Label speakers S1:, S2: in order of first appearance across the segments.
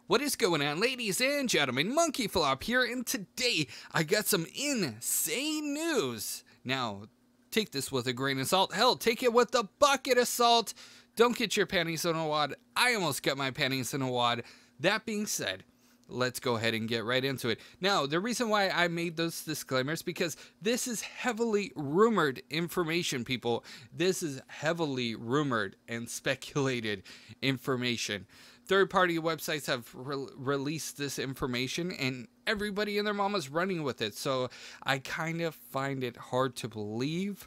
S1: What is going on, ladies and gentlemen? Monkey Flop here, and today I got some insane news. Now, take this with a grain of salt. Hell, take it with a bucket of salt. Don't get your panties in a wad. I almost got my panties in a wad. That being said, let's go ahead and get right into it. Now, the reason why I made those disclaimers, because this is heavily rumored information, people. This is heavily rumored and speculated information. Third-party websites have released this information, and everybody and their mama's running with it. So I kind of find it hard to believe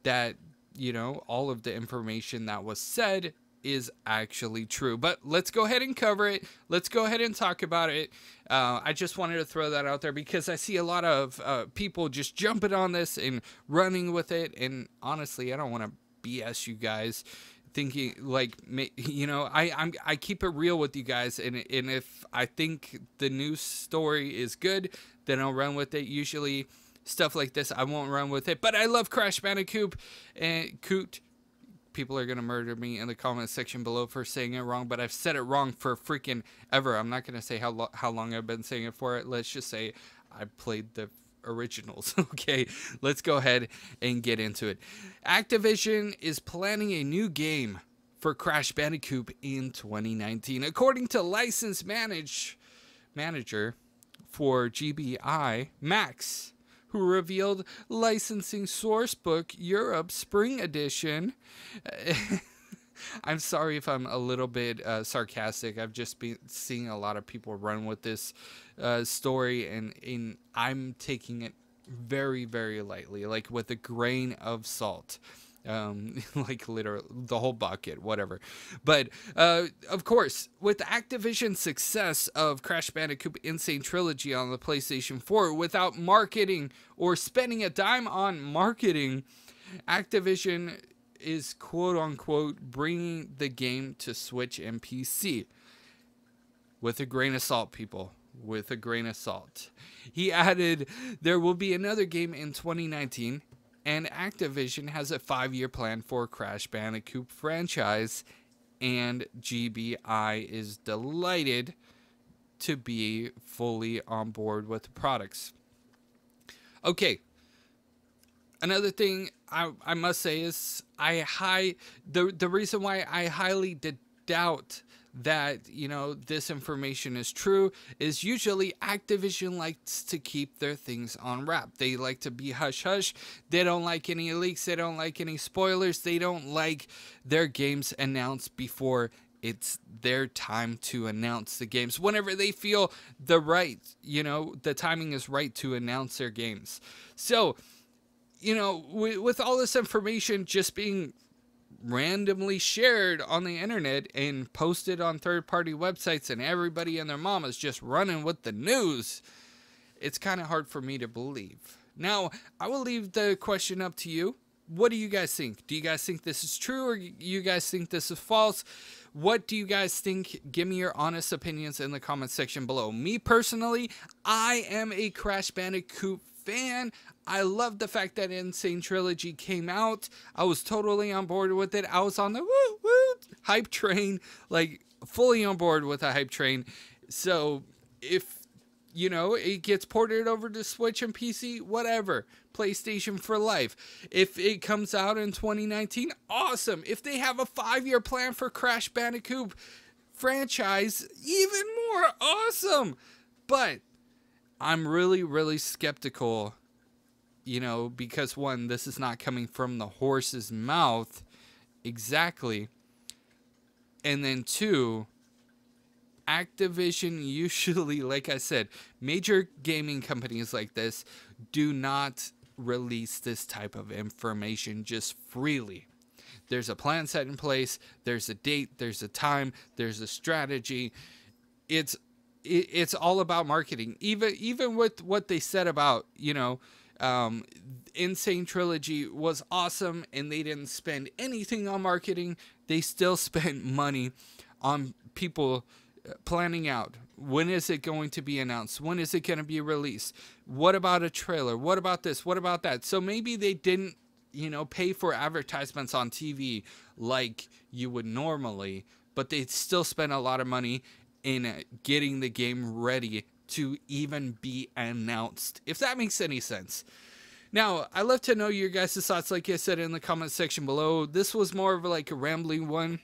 S1: that, you know, all of the information that was said is actually true. But let's go ahead and cover it. Let's go ahead and talk about it. I just wanted to throw that out there because I see a lot of people just jumping on this and running with it. And honestly, I don't want to BS you guys, thinking like, you know, I keep it real with you guys, and if I think the news story is good, then I'll run with it. Usually stuff like this I won't run with it, but I love Crash Bandicoot and Coot. People are gonna murder me in the comment section below for saying it wrong, but I've said it wrong for freaking ever. I'm not gonna say how long I've been saying it for. Let's just say I played the originals. Okay, let's go ahead and get into it. Activision is planning a new game for Crash Bandicoot in 2019, according to license manager for GBI, Max, who revealed licensing sourcebook Europe Spring Edition. I'm sorry if I'm a little bit sarcastic. I've just been seeing a lot of people run with this story, and I'm taking it very, very lightly, like with a grain of salt. Like literally the whole bucket, whatever. But of course, with Activision's success of Crash Bandicoot N-Sane Trilogy on the PlayStation 4, without marketing or spending a dime on marketing, Activision is quote-unquote bringing the game to Switch and PC. With a grain of salt, people. With a grain of salt. He added, there will be another game in 2019, and Activision has a 5-year plan for Crash Bandicoot franchise, and GBI is delighted to be fully on board with the products. Okay. Another thing I must say is the reason why I highly doubt that, you know, this information is true is usually Activision likes to keep their things on wrap. They like to be hush hush. They don't like any leaks. They don't like any spoilers. They don't like their games announced before it's their time to announce the games. Whenever they feel the timing is right to announce their games. So, you know, with all this information just being randomly shared on the internet and posted on third-party websites, and everybody and their mamas just running with the news, it's kind of hard for me to believe. Now, I will leave the question up to you. What do you guys think? Do you guys think this is true, or you guys think this is false? What do you guys think? Give me your honest opinions in the comment section below. Me personally, I am a Crash Bandicoot fan. I love the fact that N-Sane Trilogy came out. I was totally on board with it. I was on the woo hype train, like fully on board with a hype train. So if, you know, it gets ported over to Switch and PC, whatever. PlayStation for life. If it comes out in 2019, awesome. If they have a 5-year plan for Crash Bandicoot franchise, even more awesome. But I'm really, really skeptical, you know, because one, this is not coming from the horse's mouth exactly. And then two, Activision usually, like I said, major gaming companies like this do not release this type of information just freely. There's a plan set in place. There's a date. There's a time. There's a strategy. It's all about marketing. Even with what they said about, you know, N-Sane Trilogy was awesome and they didn't spend anything on marketing. They still spent money on people planning out, when is it going to be announced? When is it going to be released? What about a trailer? What about this? What about that? So maybe they didn't, you know, pay for advertisements on TV like you would normally, but they still spent a lot of money in getting the game ready to even be announced, if that makes any sense. Now, I'd love to know your guys' thoughts, like I said, in the comment section below. This was more of like a rambling one.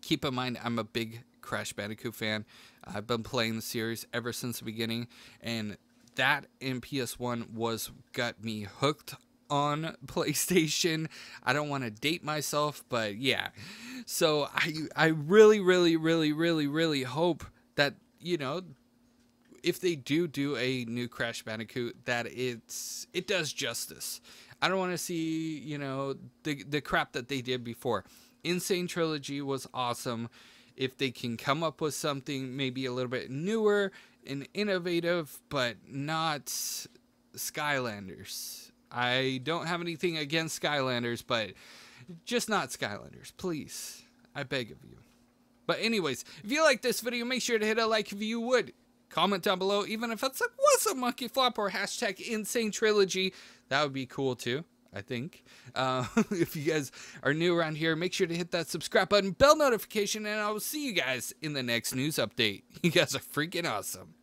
S1: Keep in mind, I'm a big Crash Bandicoot fan. I've been playing the series ever since the beginning, and that in PS1 got me hooked on PlayStation. I don't want to date myself, but yeah. So I really, really, really, really, really hope that, you know, if they do a new Crash Bandicoot, that it does justice. I don't want to see, you know, the crap that they did before. N-Sane Trilogy was awesome. If they can come up with something maybe a little bit newer and innovative, but not Skylanders. I don't have anything against Skylanders, but just not Skylanders, please. I beg of you. But anyways, if you like this video, make sure to hit a like if you would. Comment down below, even if it's like, what's a monkey flop, or hashtag N-Sane Trilogy. That would be cool too, I think. If you guys are new around here, make sure to hit that subscribe button, bell notification, and I will see you guys in the next news update. You guys are freaking awesome.